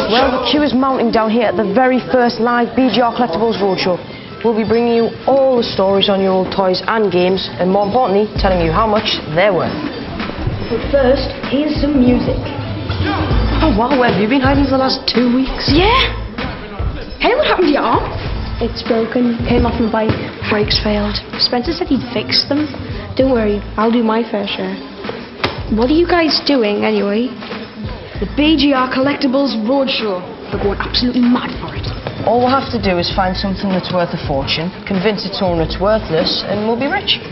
Well, the queue is mounting down here at the very first live BGR Collectibles Roadshow. We'll be bringing you all the stories on your old toys and games, and more importantly, telling you how much they're worth. But first, here's some music. Oh wow, where have you been hiding for the last 2 weeks? Yeah! Hey, what happened to your arm? It's broken, came off my bike, brakes failed. Spencer said he'd fix them. Don't worry, I'll do my fair share. What are you guys doing, anyway? The BGR Collectibles Roadshow. We're going absolutely mad for it. All we'll have to do is find something that's worth a fortune, convince its owner it's worthless, and we'll be rich.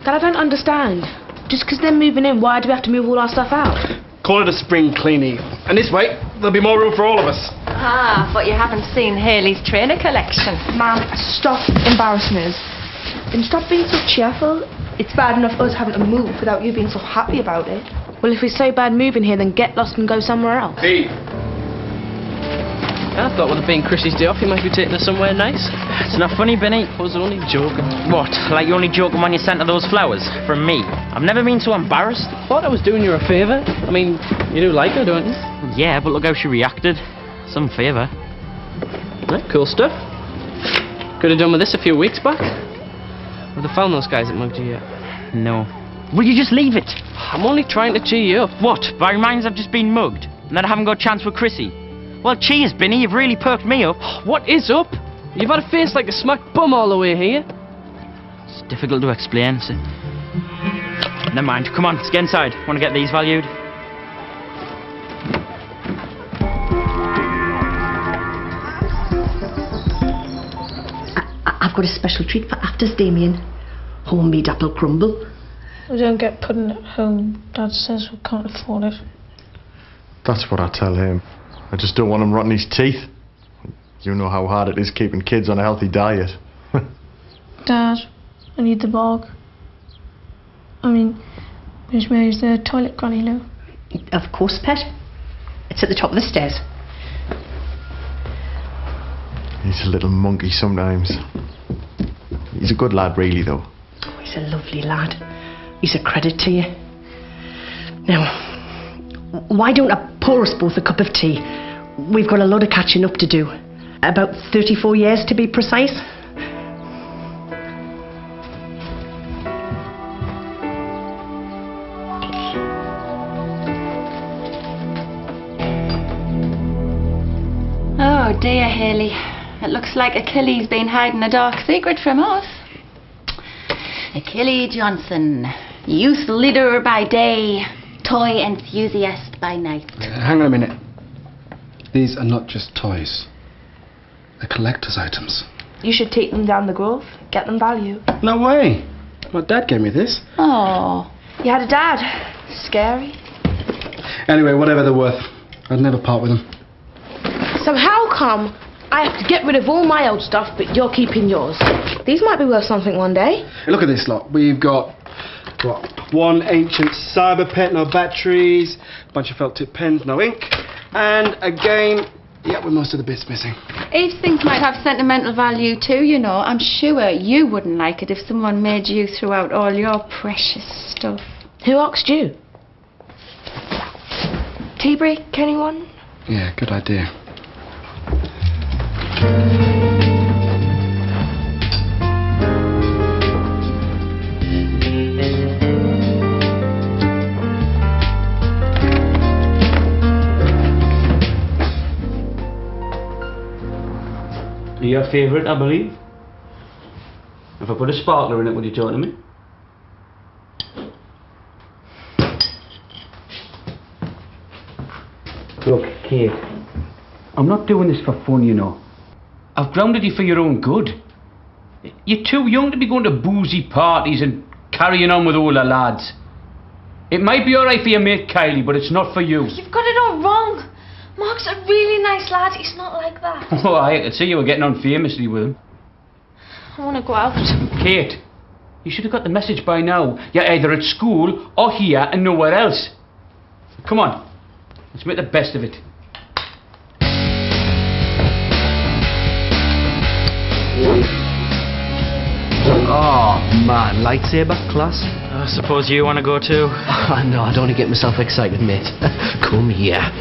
That I don't understand. Just because they're moving in, why do we have to move all our stuff out? Call it a spring cleaning. And this way, there'll be more room for all of us. Ah, but you haven't seen Haley's trainer collection. Ma'am, stop embarrassing us. And stop being so cheerful. It's bad enough us having to move without you being so happy about it. Well, if it's so bad moving here, then get lost and go somewhere else. Hey. I thought with it being Chrissy's day off, you might be taking us somewhere nice. It's not funny, Benny. I was only joking. What? Like you're only joking when you sent her those flowers? From me? I've never been so embarrassed. Thought I was doing you a favour. I mean, you do like her, don't you? Yeah, but look how she reacted. Some favour. Right, cool stuff. Could have done with this a few weeks back. Have they found those guys that mugged you yet? No. Will you just leave it? I'm only trying to cheer you up. What? By reminds I've just been mugged? And that I haven't got a chance with Chrissy? Well, cheers, Benny. You've really perked me up. What is up? You've had a face like a smack bum all the way here. It's difficult to explain. So... Never mind. Come on, let's get inside. Want to get these valued? I've got a special treat for afters, Damien. Homemade apple crumble. We don't get pudding at home. Dad says we can't afford it. That's what I tell him. I just don't want him rotting his teeth. You know how hard it is keeping kids on a healthy diet. Dad, I need the bog. I mean, where's the toilet, Granny Lou? Of course, pet. It's at the top of the stairs. He's a little monkey sometimes. He's a good lad, really, though. Oh, he's a lovely lad. He's a credit to you. Now, why don't I pour us both a cup of tea? We've got a lot of catching up to do. About 34 years, to be precise. Oh dear, Haley. It looks like Achilles been hiding a dark secret from us. Achilles Johnson, youth leader by day, toy enthusiast by night. Hang on a minute. These are not just toys. They're collector's items. You should take them down the grove, get them value. No way. My dad gave me this. Oh. You had a dad. Scary. Anyway, whatever they're worth, I'd never part with them. So how come I have to get rid of all my old stuff, but you're keeping yours? These might be worth something one day. Hey, look at this lot. We've got, what, one ancient cyber pet, no batteries, a bunch of felt tip pens, no ink, and a game, yeah, with most of the bits missing. These things might have sentimental value too, you know. I'm sure you wouldn't like it if someone made you throw out all your precious stuff. Who asked you? Tea break, anyone? Yeah, good idea. Your favourite, I believe. If I put a sparkler in it, would you talk to me? Look, Kate, I'm not doing this for fun, you know. I've grounded you for your own good. You're too young to be going to boozy parties and carrying on with all the lads. It might be alright for your mate Kylie, but it's not for you. You've got it all wrong. Mark's a really nice lad. He's not like that. Oh, I could see you were getting on famously with him. I want to go out. Kate, you should have got the message by now. You're either at school or here and nowhere else. Come on, let's make the best of it. Oh man, lightsaber class. I suppose you want to go too? No, I don't want to get myself excited, mate. Come here.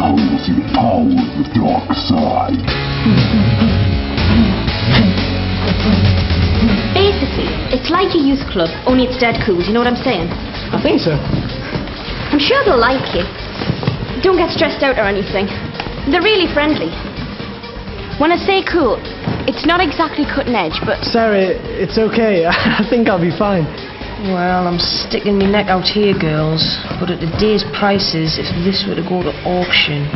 Now you will see the power of the dark side. Basically, it's like a youth club, only it's dead cool. Do you know what I'm saying? I think so. I'm sure they'll like you. Don't get stressed out or anything. They're really friendly. When I say cool, it's not exactly cutting edge, but... Sarah, it's okay. I think I'll be fine. Well, I'm sticking my neck out here, girls. But at today's prices, if this were to go to auction...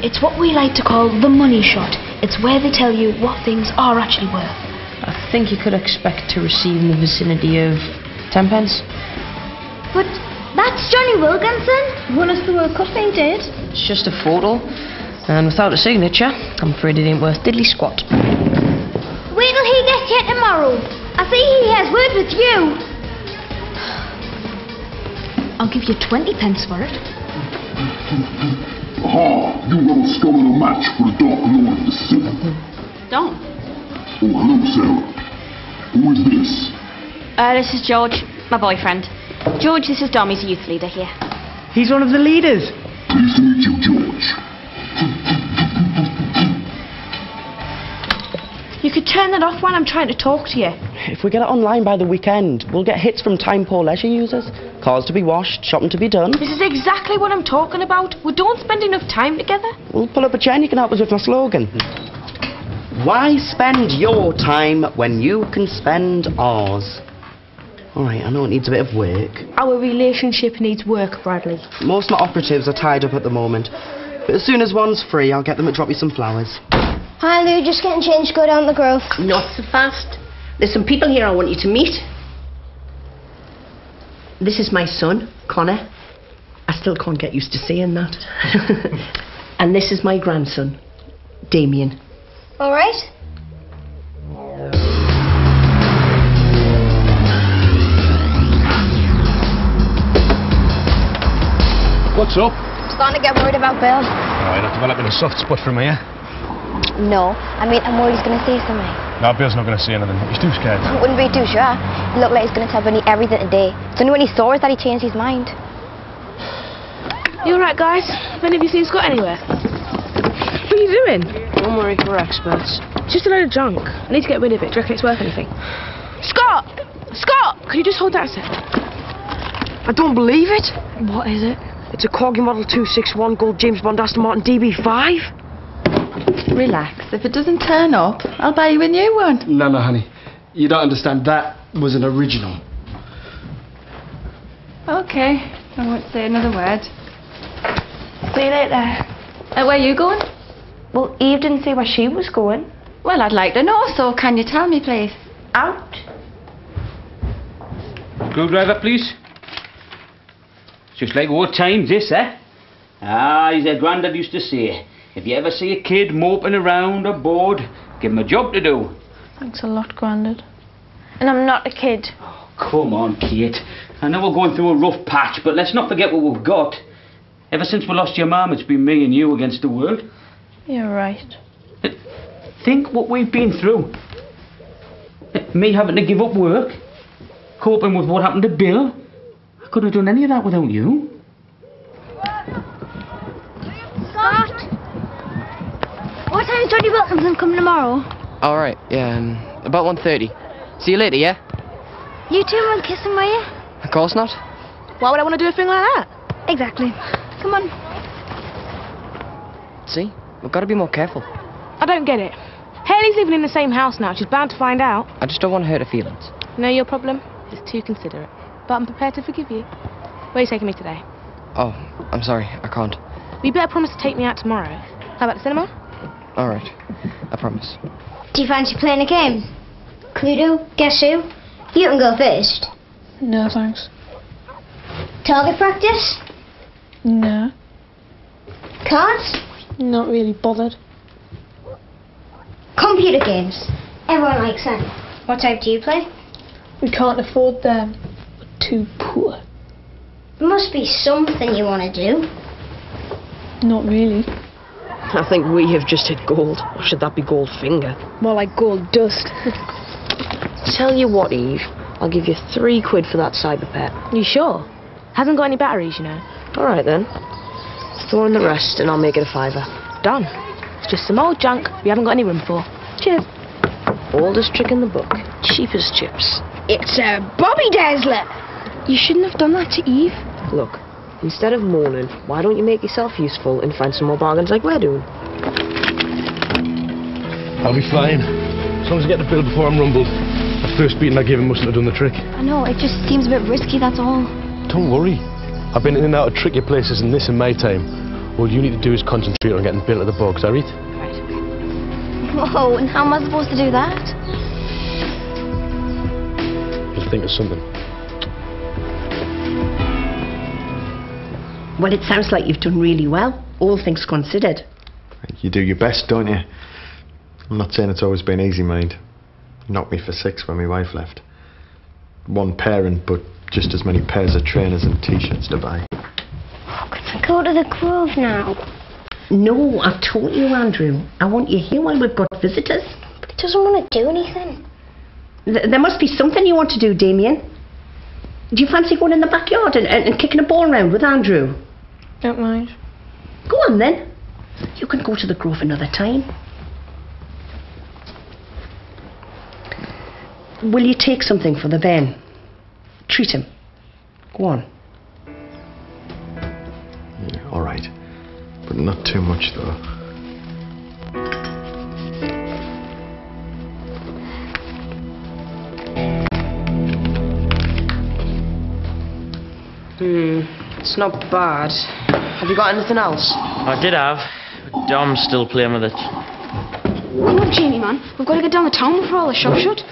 It's what we like to call the money shot. It's where they tell you what things are actually worth. I think you could expect to receive in the vicinity of 10 pence. But that's Johnny Wilkinson. Won us the World Cup, ain't it? It's just a photo. And without a signature, I'm afraid it ain't worth diddly squat. Wait till he gets here tomorrow. I see he has words with you. I'll give you 20 pence for it. Aha! You rebel scum in a match for the Dark Lord of the City. Don't. Oh, hello, Sarah. Who is this? This is George, my boyfriend. George, this is Dom, he's a youth leader here. He's one of the leaders. Pleased to meet you, George. You could turn that off when I'm trying to talk to you. If we get it online by the weekend, we'll get hits from time poor leisure users. Cars to be washed, shopping to be done. This is exactly what I'm talking about. We don't spend enough time together. We'll pull up a chain, you can help us with my slogan. Why spend your time when you can spend ours? Alright, I know it needs a bit of work. Our relationship needs work, Bradley. Most of my operatives are tied up at the moment. But as soon as one's free, I'll get them to drop you some flowers. Hi, Lou, just getting changed to go down the Grove. Not so fast. There's some people here I want you to meet. This is my son, Connor. I still can't get used to saying that. And this is my grandson, Damien. All right. What's up? Starting to get worried about Bill. Oh, you're not developing a soft spot for me, eh? No, I mean, I'm worried he's going to say something. No, Bill's not going to say anything. He's too scared. I wouldn't be too sure. He looked like he's going to tell Bunny everything today. It's only when he saw us that he changed his mind. You alright, guys? Have any of you seen Scott anywhere? What are you doing? Don't worry, we're experts. It's just a load of junk. I need to get rid of it. Do you reckon it's worth anything? Scott! Scott! Can you just hold that a sec? I don't believe it. What is it? It's a Corgi Model 261 Gold James Bond Aston Martin DB5. Relax. If it doesn't turn up, I'll buy you a new one. No, honey. You don't understand. That was an original. Okay. I won't say another word. See you later. Where are you going? Well, Eve didn't say where she was going. Well, I'd like to know, so can you tell me, please? Out. Screwdriver, please. It's just like old times, this, eh? Ah, as their granddad used to say, if you ever see a kid moping around or bored, give him a job to do. Thanks a lot, Grandad. And I'm not a kid. Oh, come on, Kate. I know we're going through a rough patch, but let's not forget what we've got. Ever since we lost your mum, it's been me and you against the world. You're right. Think what we've been through. Me having to give up work, coping with what happened to Bill. I couldn't have done any of that without you. Scott! What time is Johnny Wilkinson coming tomorrow? Alright, yeah, about 1:30. See you later, yeah? You two won't kiss him, will you? Of course not. Why would I want to do a thing like that? Exactly. Come on. See? We've got to be more careful. I don't get it. Hayley's living in the same house now. She's bound to find out. I just don't want to hurt her feelings. No, your problem is too considerate. But I'm prepared to forgive you. Where are you taking me today? Oh, I'm sorry, I can't. You better promise to take me out tomorrow. How about the cinema? Alright, I promise. Do you fancy playing a game? Cluedo? Guess who? You can go first. No, thanks. Target practice? No. Cards? Not really bothered. Computer games. Everyone likes them. What type do you play? We can't afford them. We're too poor. There must be something you want to do. Not really. I think we have just hit gold. Or should that be gold finger? More like gold dust. Tell you what, Eve. I'll give you £3 for that cyber pet. You sure? Hasn't got any batteries, you know. Alright then. Throw in the rest and I'll make it a £5. Done. It's just some old junk we haven't got any room for. Cheers. Oldest trick in the book. Cheapest chips. It's a Bobby Dazzler. You shouldn't have done that to Eve. Look, instead of moaning, why don't you make yourself useful and find some more bargains like we're doing? I'll be fine. As long as I get the bill before I'm rumbled. The first beating I gave him mustn't have done the trick. I know, it just seems a bit risky, that's all. Don't worry. I've been in and out of tricky places in this in my time. All you need to do is concentrate on getting the bill at the box, alright? Whoa, and how am I supposed to do that? Just think of something. Well, it sounds like you've done really well, all things considered. You do your best, don't you? I'm not saying it's always been easy, mind. Knocked me for 6 when my wife left. One parent, but just as many pairs of trainers and t-shirts to buy. Can I go to the Grove now? No, I've told you, Andrew. I want you here while we've got visitors. But he doesn't want to do anything. There must be something you want to do, Damien. Do you fancy going in the backyard and kicking a ball around with Andrew? Don't mind. Go on then. You can go to the Grove another time. Will you take something for the Ben? Treat him. Go on. Yeah, all right. But not too much, though. It's not bad. Have you got anything else? I did have, but Dom's still playing with it. Come on, Jamie, man. We've got to get down the town before all the shops shut.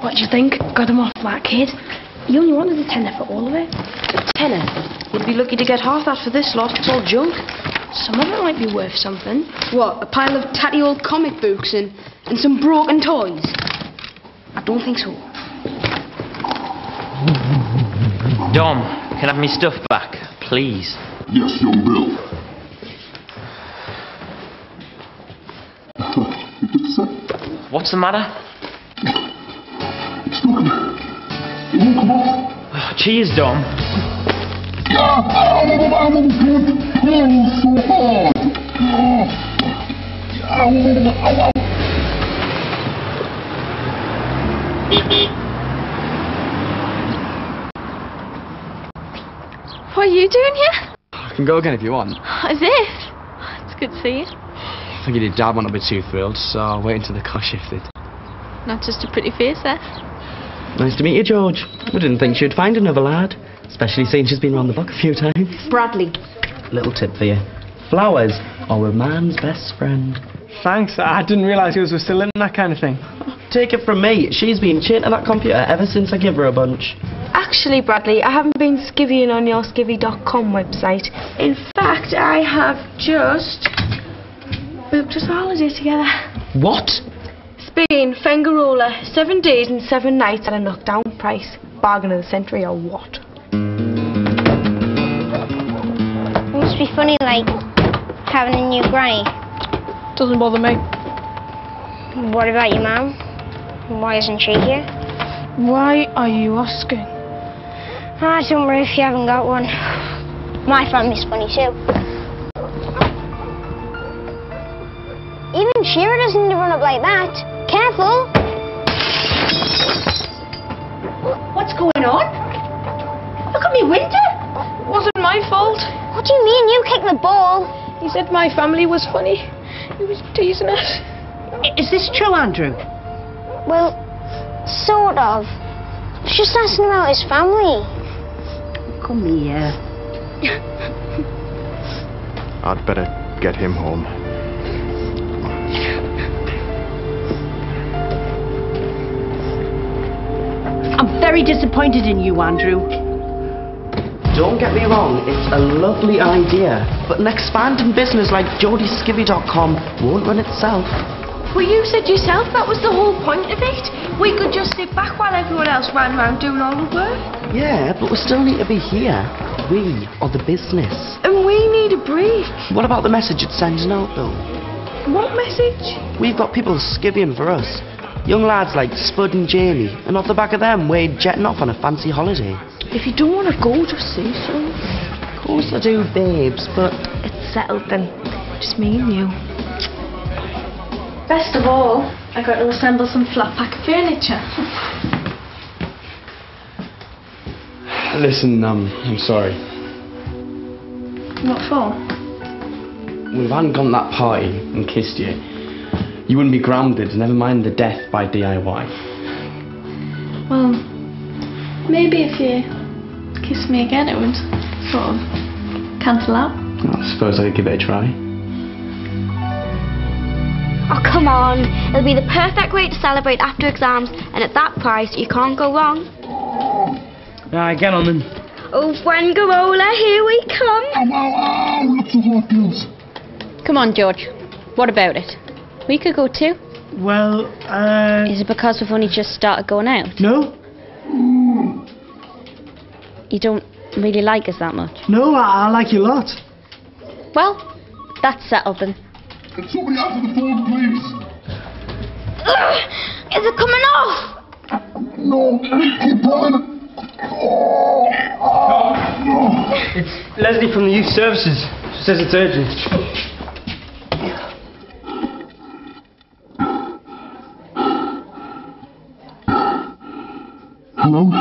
What do you think? Got him off that kid? You only wanted a tenner for all of it. £10. You'd be lucky to get half that for this lot. It's all junk. Some of it might be worth something. What, a pile of tatty old comic books and some broken toys? I don't think so. Dom, can I have my stuff back, please? Yes, young Bill. What's the matter? It's not gonna... It won't come off. Oh, cheers, Dom. I won't pull so hard. What are you doing here? I can go again if you want. As if. It's good to see you. I figured your dad won't be too thrilled, so I'll wait until the car shifted. Not just a pretty face, eh? Nice to meet you, George. I didn't think she'd find another lad, especially seeing she's been round the block a few times. Bradley. Little tip for you. Flowers are a man's best friend. Thanks, I didn't realise you were still into that kind of thing. Take it from me, she's been chained to that computer ever since I gave her a bunch. Actually, Bradley, I haven't been skivvying on your skivvy.com website. In fact, I have just booked us a holiday together. What? Spain, Fengarola, 7 days and 7 nights at a knockdown price. Bargain of the century or what? It must be funny, like, having a new granny. Doesn't bother me. What about your mum? Why isn't she here? Why are you asking? Ah, don't worry if you haven't got one. My family's funny too. Even Shira doesn't need to run up like that. Careful! What's going on? Look at me window! Wasn't my fault. What do you mean? You kicked the ball. He said my family was funny. He was teasing us. Is this true, Andrew? Well, sort of. I was just asking about his family. Come here. I'd better get him home. I'm very disappointed in you, Andrew. Don't get me wrong, it's a lovely idea, but an expanding business like JodieSkivvy.com won't run itself. Well, you said yourself that was the whole point of it. We could just sit back while everyone else ran around doing all the work. Yeah, but we still need to be here. We are the business. And we need a break. What about the message it's sending out, though? What message? We've got people skivvying for us. Young lads like Spud and Jamie, and off the back of them, we're jetting off on a fancy holiday. If you don't want to go, just say so. course I do, babes, but... It's settled then. Just me and you. Best of all, I got to assemble some flat pack furniture. Listen, I'm sorry. What for? Well, if I hadn't gone to that party and kissed you, you wouldn't be grounded, never mind the death by DIY. Well, maybe if you kissed me again, it would sort of cancel out. I suppose I could give it a try. Oh, come on. It'll be the perfect way to celebrate after exams, and at that price, you can't go wrong. Right, get on then. Oh, Brangarola, here we come. Ow, ow, ow, not so hot, girls. Come on, George. What about it? We could go too. Well, Is it because we've only just started going out? no. You don't really like us that much? No, I like you a lot. Well, that's settled then. Can somebody answer the phone, please? Is it coming off? No, keep on. It's Leslie from the Youth Services. She says it's urgent. Hello?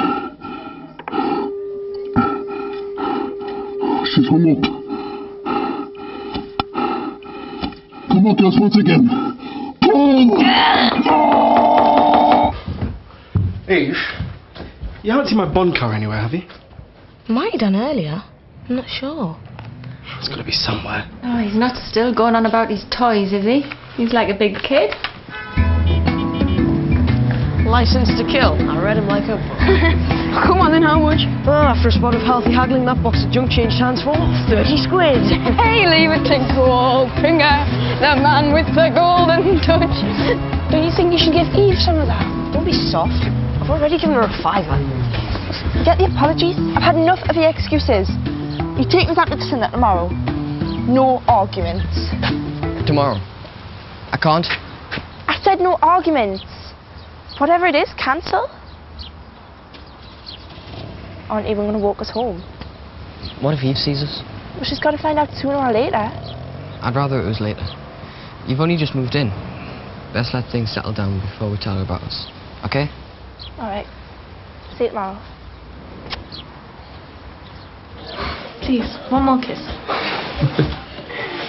She's hung up. Come on, girls, once again. Eve, you haven't seen my Bond car anywhere, have you? Might have done earlier. I'm not sure. It's got to be somewhere. Oh, he's not still going on about his toys, is he? He's like a big kid. License to kill. I read him like a book. Come on then, how much? After a spot of healthy haggling, that box of junk changed hands for 30 squid. Hey, leave it to Goldfinger, the man with the golden touch. Don't you think you should give Eve some of that? Don't be soft. I've already given her a fiver. Get the apologies. I've had enough of your excuses. You take me down to the cinema tomorrow. No arguments. Tomorrow. I can't. I said no arguments. Whatever it is, cancel. Aren't even going to walk us home. What if Eve sees us? Well, she's got to find out sooner or later. I'd rather it was later. You've only just moved in. Let's let things settle down before we tell her about us. Okay? All right. See you tomorrow. Please, one more kiss.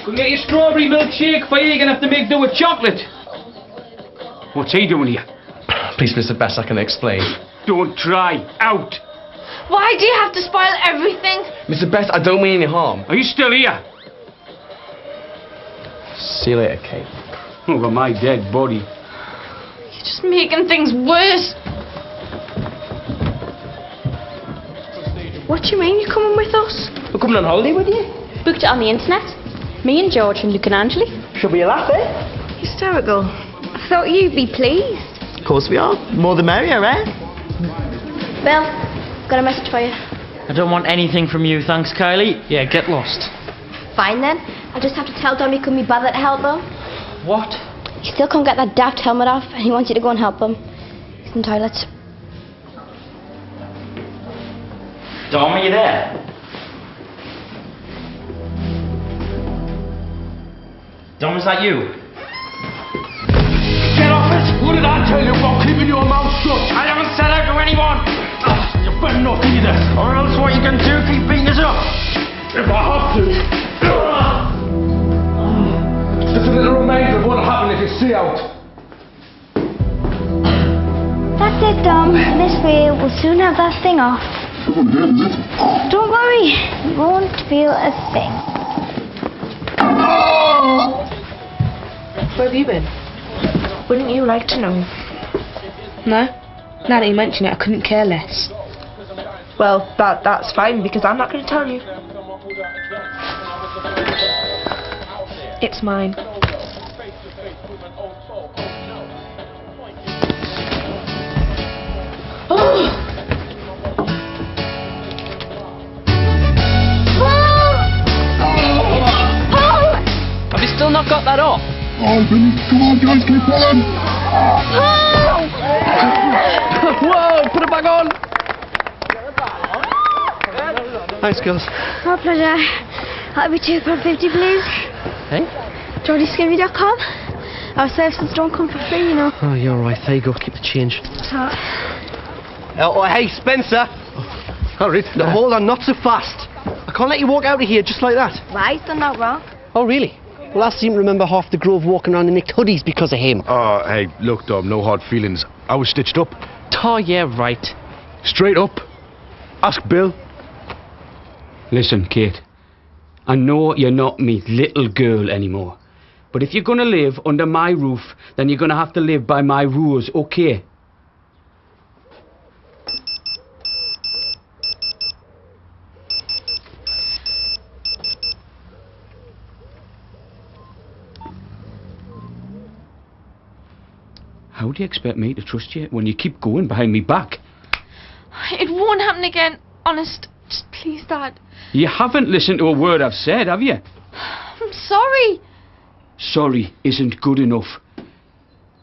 Go get your strawberry milkshake for you. You're going to have to make do with chocolate. What's he doing here? Please, Mr. Best, I can explain. Don't try. Out. Why do you have to spoil everything? Mr. Best, I don't mean any harm. Are you still here? See you later, Kate. Over my dead body. You're just making things worse. What do you mean you're coming with us? We're coming on holiday with you. Booked it on the internet. Me and George and Luke and Angeli. Should we laugh, eh? Hysterical. I thought you'd be pleased. Of course we are. More the merrier, eh? Bill, got a message for you. I don't want anything from you, thanks, Kylie. Yeah, get lost. Fine then. I'll just have to tell Dom he couldn't be bothered to help him. What? He still can't get that daft helmet off, and he wants you to go and help him. He's in the toilets. Dom, are you there? Dom, is that you? Get off it! What did I tell you about keeping your mouth shut? I haven't said out to anyone! You better not either, Or else what you can do, keep beating us up! if I have to. Just a little reminder of what'll happen if you see out. That's it, Dom. This way, we'll soon have that thing off. Don't worry. You won't feel a thing. Where have you been? Wouldn't you like to know? No? Now that you mention it, I couldn't care less. Well, that's fine, because I'm not going to tell you. It's mine. Have you still not got that off? Come on, guys, keep pulling. Whoa, put it back on. Thanks, girls. Our pleasure. That'll be £2.50, please. Hey? JodySkivvy.com. Our services don't come for free, you know. Oh, you're right. There you go. Keep the change. So. Oh, hey, Spencer. All right. No, hold on. Not so fast. I can't let you walk out of here just like that. Why? He's done that wrong. Oh, really? Well, I seem to remember half the Grove walking around in nicked hoodies because of him. Oh, hey, look, Dom, no hard feelings. I was stitched up. Oh, yeah, right. Straight up. Ask Bill. Listen, Kate. I know you're not me little girl anymore. But if you're going to live under my roof, then you're going to have to live by my rules, okay? How do you expect me to trust you when you keep going behind me back? It won't happen again. Honest. Just please, Dad. You haven't listened to a word I've said, have you? I'm sorry. Sorry isn't good enough.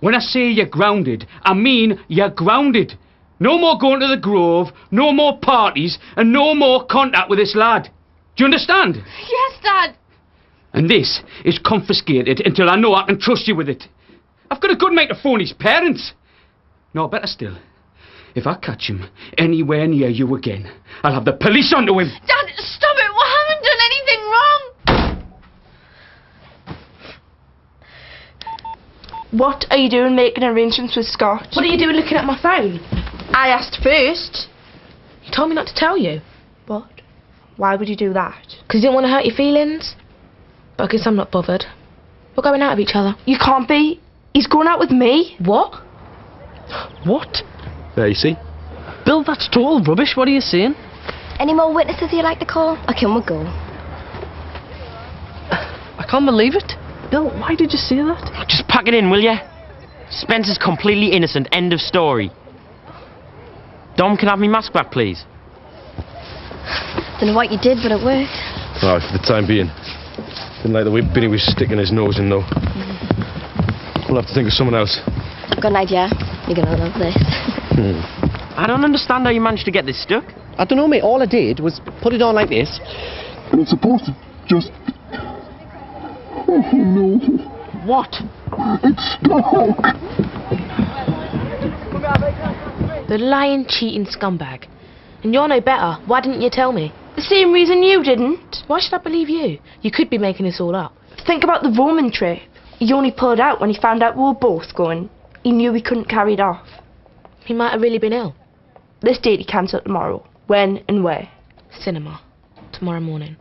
When I say you're grounded, I mean you're grounded. No more going to the Grove, no more parties, and no more contact with this lad. Do you understand? Yes, Dad. And this is confiscated until I know I can trust you with it. I've got a good mate to phone his parents. No, better still. If I catch him anywhere near you again, I'll have the police onto him. Dad, stop it. We haven't done anything wrong. What are you doing making arrangements with Scott? What are you doing looking at my phone? I asked first. You told me not to tell you. What? Why would you do that? Because you didn't want to hurt your feelings. But I guess I'm not bothered. We're going out of each other. You can't be. He's going out with me. What? What? There, you see? Bill, that's total rubbish. What are you saying? Any more witnesses you'd like to call? Okay, we'll go. I can't believe it. Bill, why did you say that? Just pack it in, will you? Spencer's completely innocent. End of story. Dom, can I have my mask back, please? Don't know what you did, but it worked. Oh, for the time being. Didn't like the way Billy was sticking his nose in, though. We'll have to think of someone else. Got an idea. You're gonna love this. I don't understand how you managed to get this stuck. I don't know, mate. All I did was put it on like this. And it's supposed to just... Oh, no. What? It's stuck. The lying, cheating scumbag. And you're no better. Why didn't you tell me? The same reason you didn't. Why should I believe you? You could be making this all up. Think about the Roman trip. He only pulled out when he found out we were both going. He knew we couldn't carry it off. He might have really been ill. This date he cancelled tomorrow. When and where? Cinema. Tomorrow morning.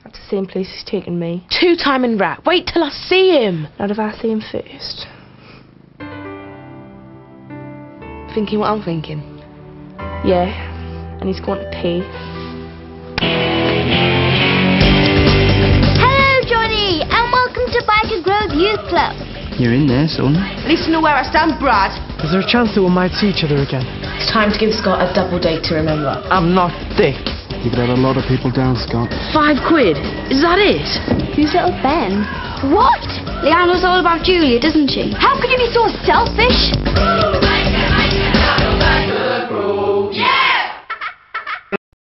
That's the same place he's taking me. Two-timing rat. Wait till I see him. Not if I see him first. Thinking what I'm thinking? Yeah. And he's going to pay. Hello, Johnny, and welcome to Byker Grove Youth Club. You're in there, son. At least you know where I stand, Brad. Is there a chance that we might see each other again? It's time to give Scott a double date to remember. I'm not thick. You've let a lot of people down, Scott. £5? Is that it? Who's little Ben? What? Leanne knows all about Julia, doesn't she? How could you be so selfish?